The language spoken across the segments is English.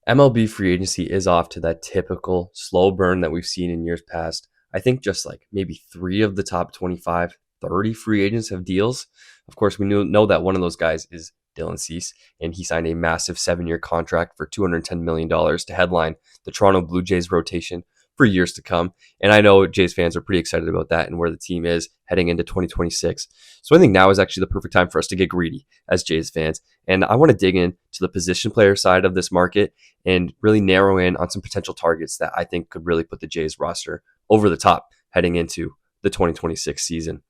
MLB free agency is off to that typical slow burn that we've seen in years past. I think just like maybe 3 of the top 25, 30 free agents have deals. Of course, we know that one of those guys is Dylan Cease, and he signed a massive 7-year contract for $210 million to headline the Toronto Blue Jays rotation for years to come. And I know Jays fans are pretty excited about that and where the team is heading into 2026. So I think now is actually the perfect time for us to get greedy as Jays fans. And I want to dig into the position player side of this market and really narrow in on some potential targets that I think could really put the Jays roster over the top heading into the 2026 season.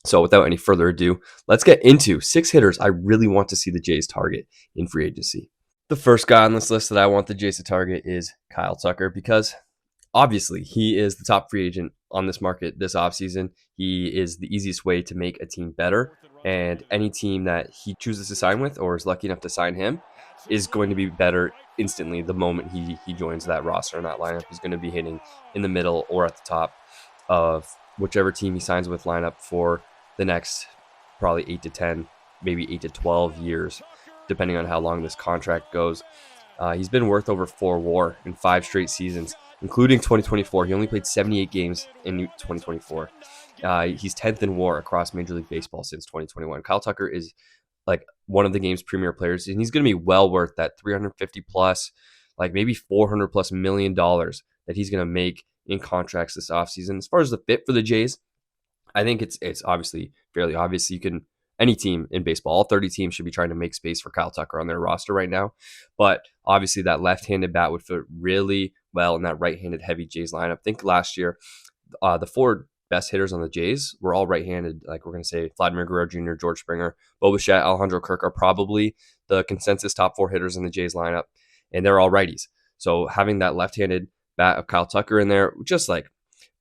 So without any further ado, let's get into 6 hitters I really want to see the Jays target in free agency. The first guy on this list that I want the Jays to target is Kyle Tucker because obviously he is the top free agent on this market this offseason. He is the easiest way to make a team better, and any team that he chooses to sign with or is lucky enough to sign him is going to be better instantly the moment he joins that roster and that lineup. He's going to be hitting in the middle or at the top of whichever team he signs with lineup for the next probably 8 to 10, maybe 8 to 12 years, depending on how long this contract goes. He's been worth over 4 WAR in 5 straight seasons, including 2024. He only played 78 games in 2024. He's 10th in WAR across Major League Baseball since 2021. Kyle Tucker is like one of the game's premier players, and he's going to be well worth that 350 plus, like maybe 400 plus $1 million that he's going to make in contracts this offseason. As far as the fit for the Jays, I think it's obviously fairly obvious. Any team in baseball, all 30 teams should be trying to make space for Kyle Tucker on their roster right now. But obviously that left-handed bat would fit really well in that right-handed heavy Jays lineup. I think last year, the 4 best hitters on the Jays were all right-handed. Like we're going to say Vladimir Guerrero Jr., George Springer, Bo Bichette, Alejandro Kirk are probably the consensus top 4 hitters in the Jays lineup, and they're all righties. So having that left-handed bat of Kyle Tucker in there, just like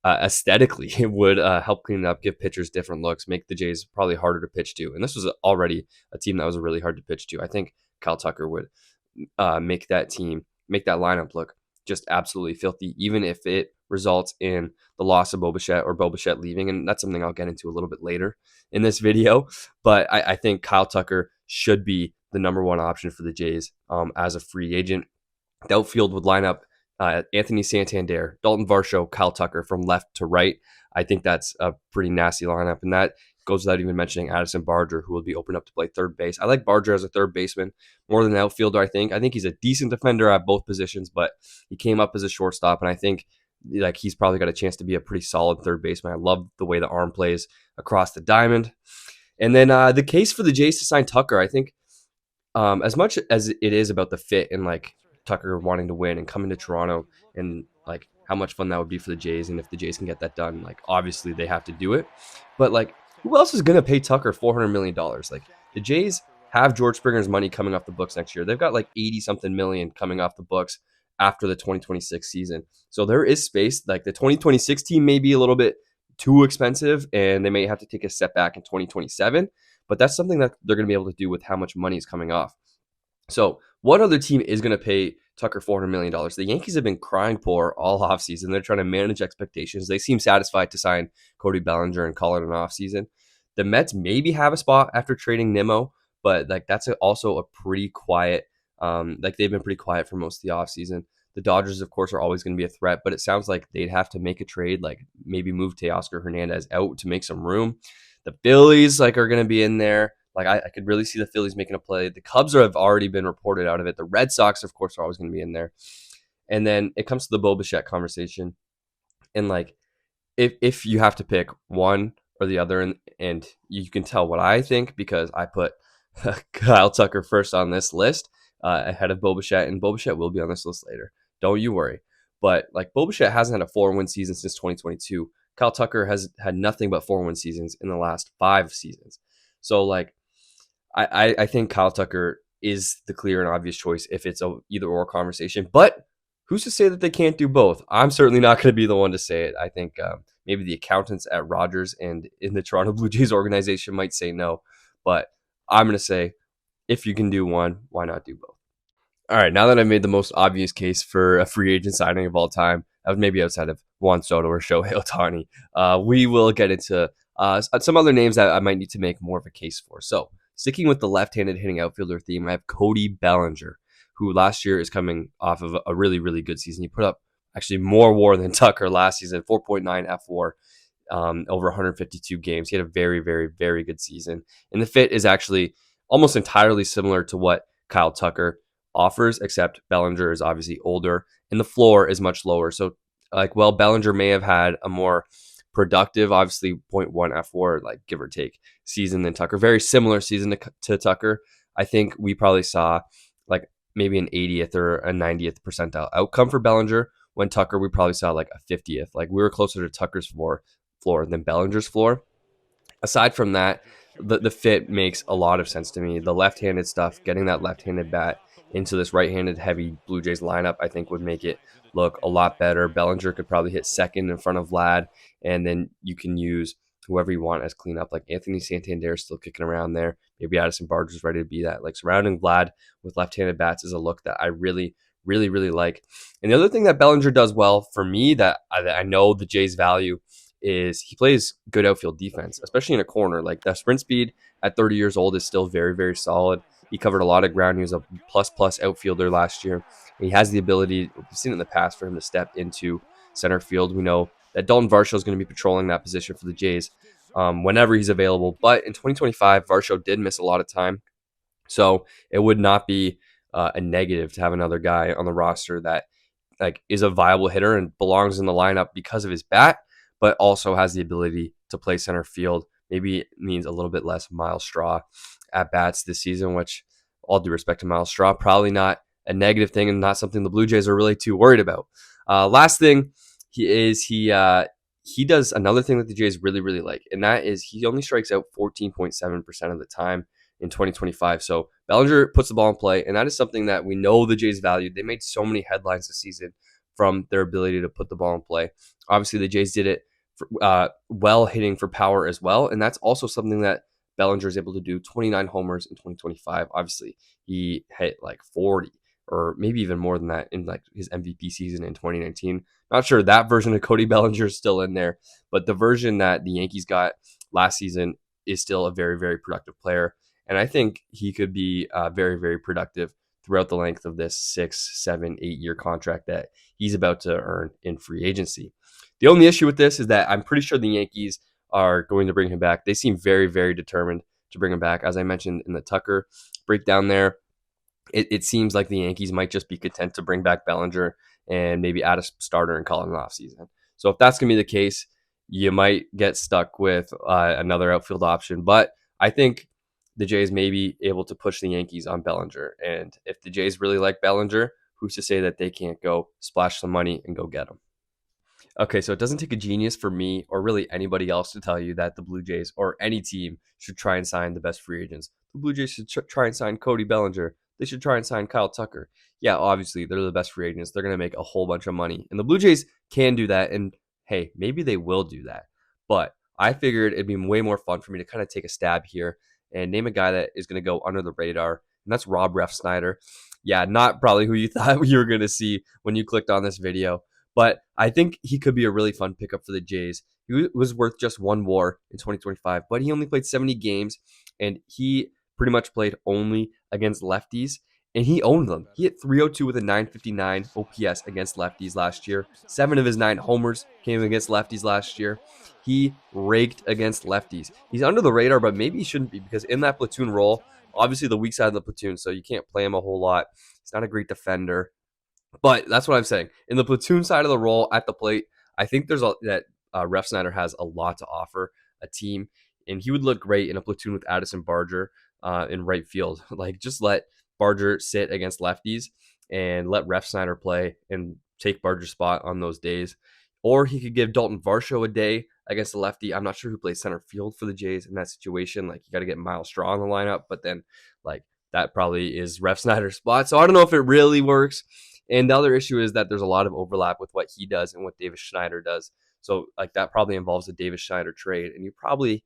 aesthetically, it would help clean it up, give pitchers different looks, make the Jays probably harder to pitch to. And this was already a team that was really hard to pitch to. I think Kyle Tucker would make that lineup look just absolutely filthy, even if it results in the loss of Bo Bichette or Bo Bichette leaving. And that's something I'll get into a little bit later in this video. But I think Kyle Tucker should be the number one option for the Jays as a free agent. The outfield would line up Anthony Santander, Dalton Varsho, Kyle Tucker from left to right. I think that's a pretty nasty lineup, and that goes without even mentioning Addison Barger, who will be open up to play third base. I like Barger as a third baseman more than an outfielder, I think. I think he's a decent defender at both positions, but he came up as a shortstop, and I think like he's probably got a chance to be a pretty solid third baseman. I love the way the arm plays across the diamond. And then the case for the Jays to sign Tucker, I think as much as it is about the fit and like Tucker wanting to win and coming to Toronto and like how much fun that would be for the Jays, and if the Jays can get that done, like obviously they have to do it. But like who else is going to pay Tucker $400 million? Like the Jays have George Springer's money coming off the books next year. They've got like 80 something million coming off the books after the 2026 season. So there is space. Like the 2026 team may be a little bit too expensive and they may have to take a step back in 2027, but that's something that they're going to be able to do with how much money is coming off. So what other team is going to pay Tucker $400 million? The Yankees have been crying poor all offseason. They're trying to manage expectations. They seem satisfied to sign Cody Bellinger and call it an offseason. The Mets maybe have a spot after trading Nimmo, but like that's also a pretty quiet, like they've been pretty quiet for most of the offseason. The Dodgers, of course, are always going to be a threat, but it sounds like they'd have to make a trade, like maybe move Teoscar Hernandez out to make some room. The Phillies are going to be in there. Like I could really see the Phillies making a play. The Cubs have already been reported out of it. The Red Sox, of course, are always going to be in there. And then it comes to the Bo Bichette conversation. And like, if you have to pick one or the other, and you can tell what I think because I put Kyle Tucker first on this list ahead of Bo Bichette, and Bo Bichette will be on this list later. Don't you worry. But like Bo Bichette hasn't had a 4-win season since 2022. Kyle Tucker has had nothing but 4-win seasons in the last 5 seasons. So like, I think Kyle Tucker is the clear and obvious choice if it's a either or conversation. But who's to say that they can't do both? I'm certainly not going to be the one to say it. I think maybe the accountants at Rogers and in the Toronto Blue Jays organization might say no. But I'm going to say if you can do one, why not do both? All right, now that I made the most obvious case for a free agent signing of all time, maybe outside of Juan Soto or Shohei Ohtani, we will get into some other names that I might need to make more of a case for. So sticking with the left-handed hitting outfielder theme, I have Cody Bellinger, who last year is coming off of a really, really good season. He put up actually more WAR than Tucker last season, 4.9 F4. Over 152 games. He had a very, very, very good season. And the fit is actually almost entirely similar to what Kyle Tucker offers, except Bellinger is obviously older and the floor is much lower. So, Bellinger may have had a more productive, obviously 0.1 F4, like give or take, season than Tucker. Very similar season to Tucker. I think we probably saw like maybe an 80th or a 90th percentile outcome for Bellinger. When Tucker, we probably saw like a 50th. Like we were closer to Tucker's floor than Bellinger's floor. Aside from that, the fit makes a lot of sense to me. The left-handed stuff, getting that left-handed bat into this right-handed heavy Blue Jays lineup, I think would make it look a lot better. Bellinger could probably hit second in front of Vlad, and then you can use whoever you want as cleanup. Like Anthony Santander is still kicking around there. Maybe Addison Barger's ready to be that. Like surrounding Vlad with left-handed bats is a look that I really, really, really like. And the other thing that Bellinger does well for me that I know the Jays value is he plays good outfield defense, especially in a corner. Like the sprint speed at 30 years old is still very, very solid. He covered a lot of ground. He was a plus outfielder last year. He has the ability, we've seen it in the past, for him to step into center field. We know that Dalton Varsho is going to be patrolling that position for the Jays whenever he's available. But in 2025, Varsho did miss a lot of time. So it would not be a negative to have another guy on the roster that like is a viable hitter and belongs in the lineup because of his bat, but also has the ability to play center field. Maybe it means a little bit less Miles Straw at bats this season, which, all due respect to Miles Straw, probably not a negative thing and not something the Blue Jays are really too worried about. Last thing he does another thing that the Jays really, really like, and that is he only strikes out 14.7% of the time in 2025. So Bellinger puts the ball in play, and that is something that we know the Jays valued. They made so many headlines this season from their ability to put the ball in play. Obviously, the Jays did it well hitting for power as well, and that's also something that Bellinger is able to do. 29 homers in 2025. Obviously, he hit like 40 or maybe even more than that in like his MVP season in 2019. Not sure that version of Cody Bellinger is still in there, but the version that the Yankees got last season is still a very, very productive player. And I think he could be very, very productive throughout the length of this 6, 7, 8-year contract that he's about to earn in free agency. The only issue with this is that I'm pretty sure the Yankees are going to bring him back. They seem very, very determined to bring him back. As I mentioned in the Tucker breakdown there, it seems like the Yankees might just be content to bring back Bellinger and maybe add a starter and call it an offseason. So if that's going to be the case, you might get stuck with another outfield option. But I think the Jays may be able to push the Yankees on Bellinger. And if the Jays really like Bellinger, who's to say that they can't go splash some money and go get him? Okay, so it doesn't take a genius for me or really anybody else to tell you that the Blue Jays or any team should try and sign the best free agents. The Blue Jays should try and sign Cody Bellinger. They should try and sign Kyle Tucker. Yeah, obviously, they're the best free agents. They're going to make a whole bunch of money. And the Blue Jays can do that. And hey, maybe they will do that. But I figured it'd be way more fun for me to kind of take a stab here and name a guy that is going to go under the radar. And that's Rob Refsnyder. Yeah, not probably who you thought you were going to see when you clicked on this video. But I think he could be a really fun pickup for the Jays. He was worth just one WAR in 2025, but he only played 70 games, and he pretty much played only against lefties, and he owned them. He hit 302 with a 959 OPS against lefties last year. 7 of his 9 homers came against lefties last year. He raked against lefties. He's under the radar, but maybe he shouldn't be because in that platoon role, obviously the weak side of the platoon, so you can't play him a whole lot. He's not a great defender. But that's what I'm saying. In the platoon side of the role at the plate, I think that Refsnyder has a lot to offer a team, and he would look great in a platoon with Addison Barger in right field. Like just let Barger sit against lefties and let Refsnyder play and take Barger's spot on those days. Or he could give Dalton Varsho a day against the lefty. I'm not sure who plays center field for the Jays in that situation. Like you got to get Miles Straw in the lineup, but then like that probably is Refsnyder's spot. So I don't know if it really works. And the other issue is that there's a lot of overlap with what he does and what Davis Schneider does. So like that probably involves a Davis Schneider trade. And you probably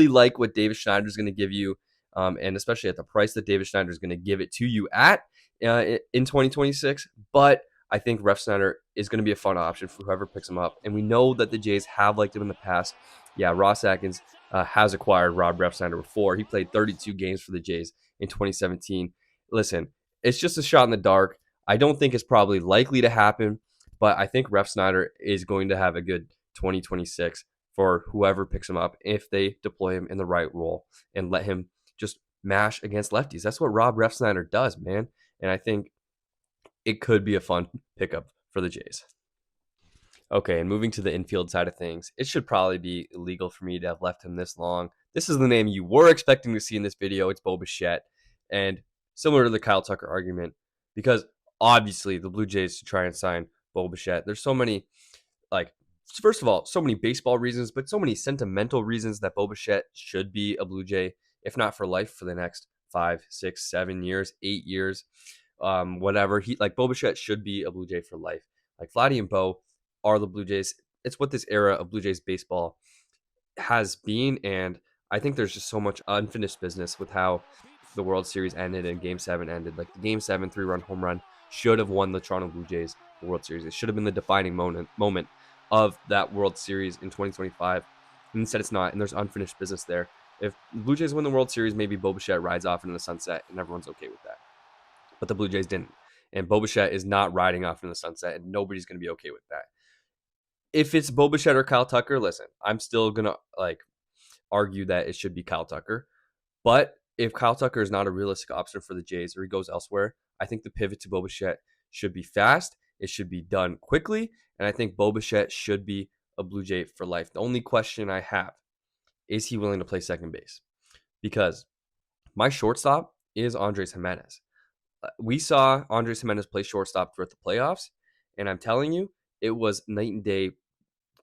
like what Davis Schneider is going to give you. And especially at the price that Davis Schneider is going to give it to you at in 2026. But I think Refsnyder is going to be a fun option for whoever picks him up. And we know that the Jays have liked him in the past. Yeah, Ross Atkins has acquired Rob Refsnyder before. He played 32 games for the Jays in 2017. Listen, it's just a shot in the dark. I don't think it's probably likely to happen, but I think Refsnyder is going to have a good 2026 for whoever picks him up if they deploy him in the right role and let him just mash against lefties. That's what Rob Refsnyder does, man. And I think it could be a fun pickup for the Jays. Okay, and moving to the infield side of things, it should probably be illegal for me to have left him this long. This is the name you were expecting to see in this video. It's Bo Bichette. And similar to the Kyle Tucker argument, because obviously the Blue Jays should try and sign Bo Bichette. There's so many, like, first of all, so many baseball reasons, but so many sentimental reasons that Bo Bichette should be a Blue Jay, if not for life, for the next 5, 6, 7 years, 8 years, whatever. Bo Bichette should be a Blue Jay for life. Like Vladdy and Bo are the Blue Jays. It's what this era of Blue Jays baseball has been, and I think there's just so much unfinished business with how the World Series ended and Game 7 ended. Like the Game 7 3-run home run should have won the Toronto Blue Jays the World Series. It should have been the defining moment of that World Series in 2025. And instead it's not, and there's unfinished business there. If the Blue Jays win the World Series, maybe Bo Bichette rides off into the sunset and everyone's okay with that. But the Blue Jays didn't. And Bo Bichette is not riding off in the sunset, and nobody's going to be okay with that. If it's Bo Bichette or Kyle Tucker, listen, I'm still going to argue that it should be Kyle Tucker. But if Kyle Tucker is not a realistic option for the Jays or he goes elsewhere, I think the pivot to Bo Bichette should be fast. It should be done quickly. And I think Bo Bichette should be a Blue Jay for life. The only question I have is he willing to play second base? Because my shortstop is Andres Jimenez. We saw Andres Jimenez play shortstop throughout the playoffs. And I'm telling you, it was night and day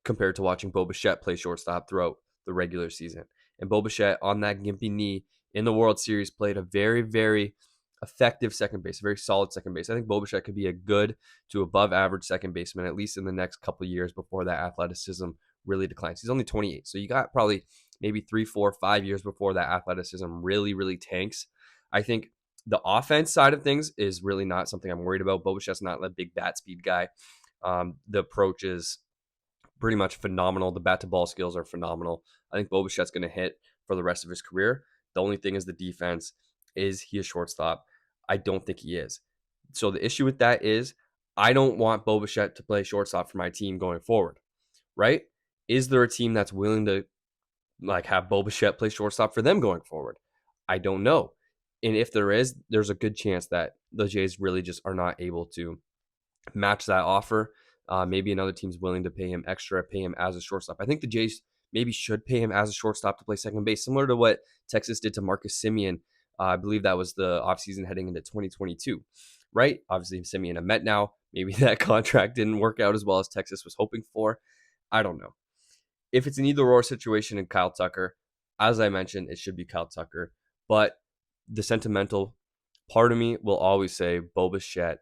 compared to watching Bo Bichette play shortstop throughout the regular season. And Bo Bichette on that gimpy knee in the World Series played a very, very effective second base, a very solid second base. I think Bo Bichette could be a good to above average second baseman, at least in the next couple of years before that athleticism really declines. He's only 28. So you got probably maybe 3, 4, 5 years before that athleticism really, really tanks. I think the offense side of things is really not something I'm worried about. Bo Bichette's not a big bat speed guy. The approach is pretty much phenomenal. The bat-to-ball skills are phenomenal. I think Bo Bichette's going to hit for the rest of his career. The only thing is the defense. Is he a shortstop? I don't think he is. So the issue with that is I don't want Bo Bichette to play shortstop for my team going forward, right? Is there a team that's willing to have Bo Bichette play shortstop for them going forward? I don't know. And if there is, there's a good chance that the Jays really just are not able to match that offer. Maybe another team's willing to pay him extra, pay him as a shortstop. I think the Jays maybe should pay him as a shortstop to play second base, similar to what Texas did to Marcus Semien. I believe that was the offseason heading into 2022, right? Obviously, Semien a Met now. Maybe that contract didn't work out as well as Texas was hoping for. I don't know. If it's an either-or situation in Kyle Tucker, as I mentioned, it should be Kyle Tucker. But the sentimental part of me will always say Bo Bichette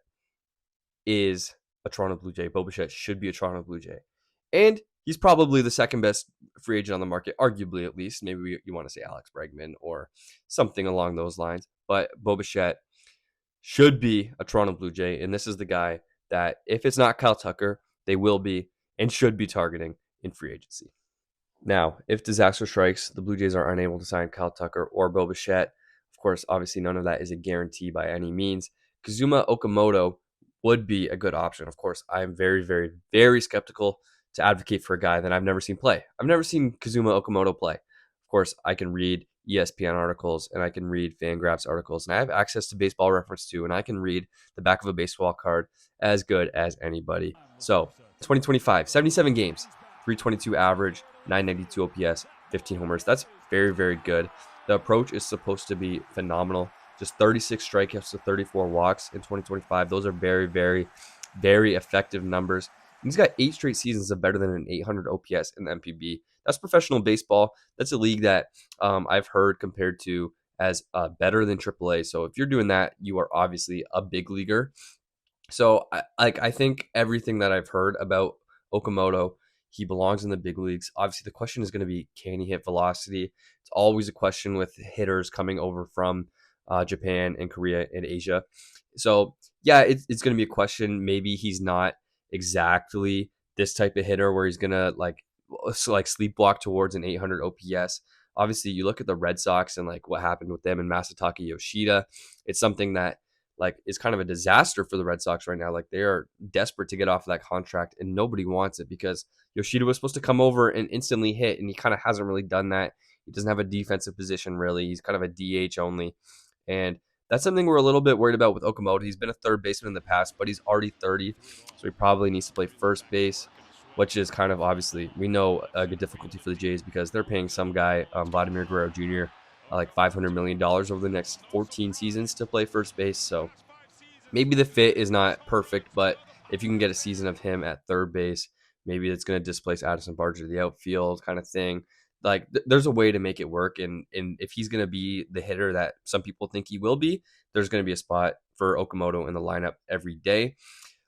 is a Toronto Blue Jay. Bo Bichette should be a Toronto Blue Jay. And he's probably the second best free agent on the market, arguably at least. Maybe you want to say Alex Bregman or something along those lines. But Bo Bichette should be a Toronto Blue Jay. And this is the guy that, if it's not Kyle Tucker, they will be and should be targeting in free agency. Now, if disaster strikes, the Blue Jays are unable to sign Kyle Tucker or Bo Bichette. Of course, obviously none of that is a guarantee by any means. Kazuma Okamoto would be a good option. Of course, I'm very, very, very skeptical to advocate for a guy that I've never seen play. I've never seen Kazuma Okamoto play. Of course, I can read ESPN articles and I can read Fangraphs articles, and I have access to Baseball Reference too, and I can read the back of a baseball card as good as anybody. So, 2025, 77 games, 322 average, 992 OPS, 15 homers. That's very, very good. The approach is supposed to be phenomenal. Just 36 strikeouts to 34 walks in 2025. Those are very, very, very effective numbers. And he's got 8 straight seasons of better than an 800 OPS in the MPB. That's professional baseball. That's a league that I've heard compared to as better than AAA. So if you're doing that, you are obviously a big leaguer. So I think everything that I've heard about Okamoto, he belongs in the big leagues. Obviously, the question is going to be, can he hit velocity? It's always a question with hitters coming over from Japan and Korea and Asia. So yeah, it's going to be a question. Maybe he's not exactly this type of hitter where he's going to sleepwalk towards an 800 OPS. Obviously, you look at the Red Sox and what happened with them and Masataka Yoshida. It's something that like is kind of a disaster for the Red Sox right now. Like they are desperate to get off of that contract, and nobody wants it because Yoshida was supposed to come over and instantly hit, and he kind of hasn't really done that. He doesn't have a defensive position really. He's kind of a DH only, and that's something we're a little bit worried about with Okamoto. He's been a third baseman in the past, but he's already 30, so he probably needs to play first base, which is kind of obviously we know a good difficulty for the Jays because they're paying some guy, Vladimir Guerrero Jr., like $500 million over the next 14 seasons to play first base. So maybe the fit is not perfect, but if you can get a season of him at third base, maybe it's going to displace Addison Barger to the outfield kind of thing. Like there's a way to make it work, and if he's going to be the hitter that some people think he will be, there's going to be a spot for Okamoto in the lineup every day.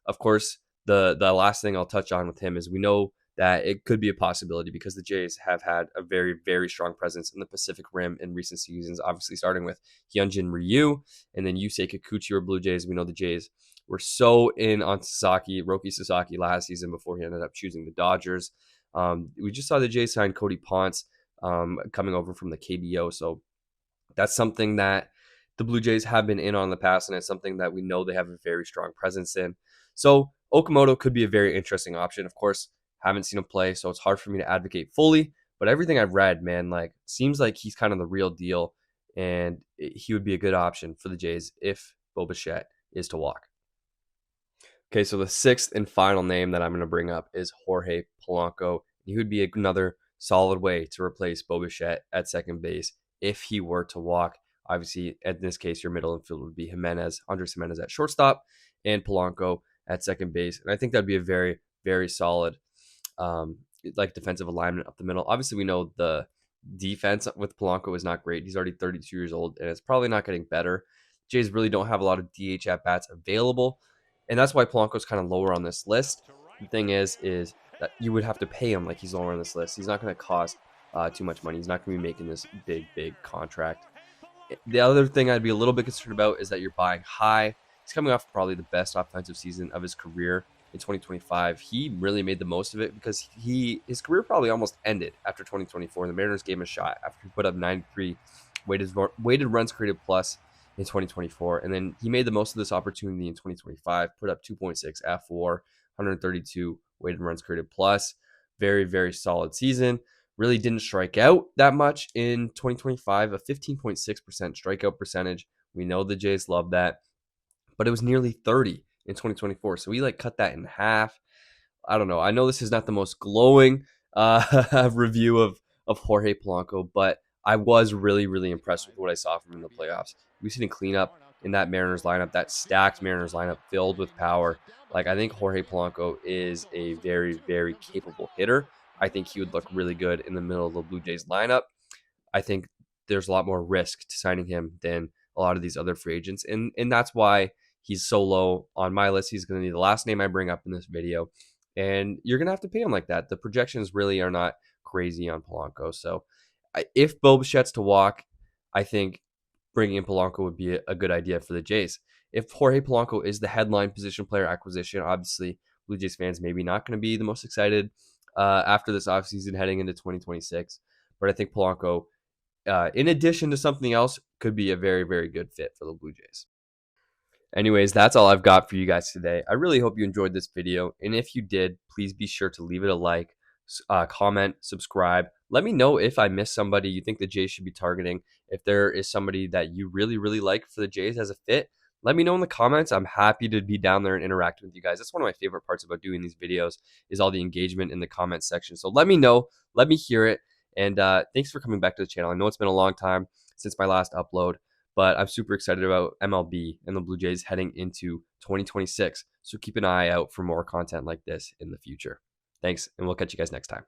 Of course, the last thing I'll touch on with him is we know that it could be a possibility because the Jays have had a very, very strong presence in the Pacific Rim in recent seasons, obviously starting with Hyunjin Ryu and then Yusei Kikuchi or Blue Jays. We know the Jays were so in on Roki Sasaki last season before he ended up choosing the Dodgers. We just saw the Jays sign Cody Ponce coming over from the KBO. So that's something that the Blue Jays have been in on the past, and it's something that we know they have a very strong presence in. So Okamoto could be a very interesting option. Of course, haven't seen him play, so it's hard for me to advocate fully. But everything I've read, man, like seems like he's kind of the real deal, and he would be a good option for the Jays if Bo Bichette is to walk. Okay, so the sixth and final name that I'm going to bring up is Jorge Polanco. He would be another solid way to replace Bo Bichette at second base if he were to walk. Obviously, in this case, your middle infield would be Andres Jimenez at shortstop, and Polanco at second base. And I think that'd be a very, very solid defensive alignment up the middle. Obviously, we know the defense with Polanco is not great. He's already 32 years old, and it's probably not getting better. Jays really don't have a lot of DH at-bats available, and that's why Polanco's kind of lower on this list. The thing is that you would have to pay him like he's lower on this list. He's not going to cost too much money. He's not going to be making this big, big contract. The other thing I'd be a little bit concerned about is that you're buying high. He's coming off probably the best offensive season of his career in 2025. He really made the most of it because his career probably almost ended after 2024. The Mariners gave him a shot after he put up 93 weighted runs created plus in 2024. And then he made the most of this opportunity in 2025, put up 2.6 F4, 132 weighted runs created plus. Very, very solid season. Really didn't strike out that much in 2025, a 15.6% strikeout percentage. We know the Jays love that, but it was nearly 30 in 2024. So we cut that in half. I don't know. I know this is not the most glowing review of Jorge Polanco, but I was really, really impressed with what I saw from him in the playoffs. We've seen a cleanup in that Mariners lineup, that stacked Mariners lineup filled with power. I think Jorge Polanco is a very, very capable hitter. I think he would look really good in the middle of the Blue Jays lineup. I think there's a lot more risk to signing him than a lot of these other free agents. And that's why he's so low on my list. He's going to be the last name I bring up in this video. And you're going to have to pay him like that. The projections really are not crazy on Polanco. So if Bo Bichette's to walk, I think bringing in Polanco would be a good idea for the Jays. If Jorge Polanco is the headline position player acquisition, obviously Blue Jays fans maybe not going to be the most excited after this offseason heading into 2026. But I think Polanco, in addition to something else, could be a very, very good fit for the Blue Jays. Anyways, that's all I've got for you guys today. I really hope you enjoyed this video. And if you did, please be sure to leave it a like, comment, subscribe. Let me know if I missed somebody you think the Jays should be targeting. If there is somebody that you really, really like for the Jays as a fit, let me know in the comments. I'm happy to be down there and interact with you guys. That's one of my favorite parts about doing these videos is all the engagement in the comment section. So let me know. Let me hear it. And thanks for coming back to the channel. I know it's been a long time since my last upload, but I'm super excited about MLB and the Blue Jays heading into 2026. So keep an eye out for more content like this in the future. Thanks, and we'll catch you guys next time.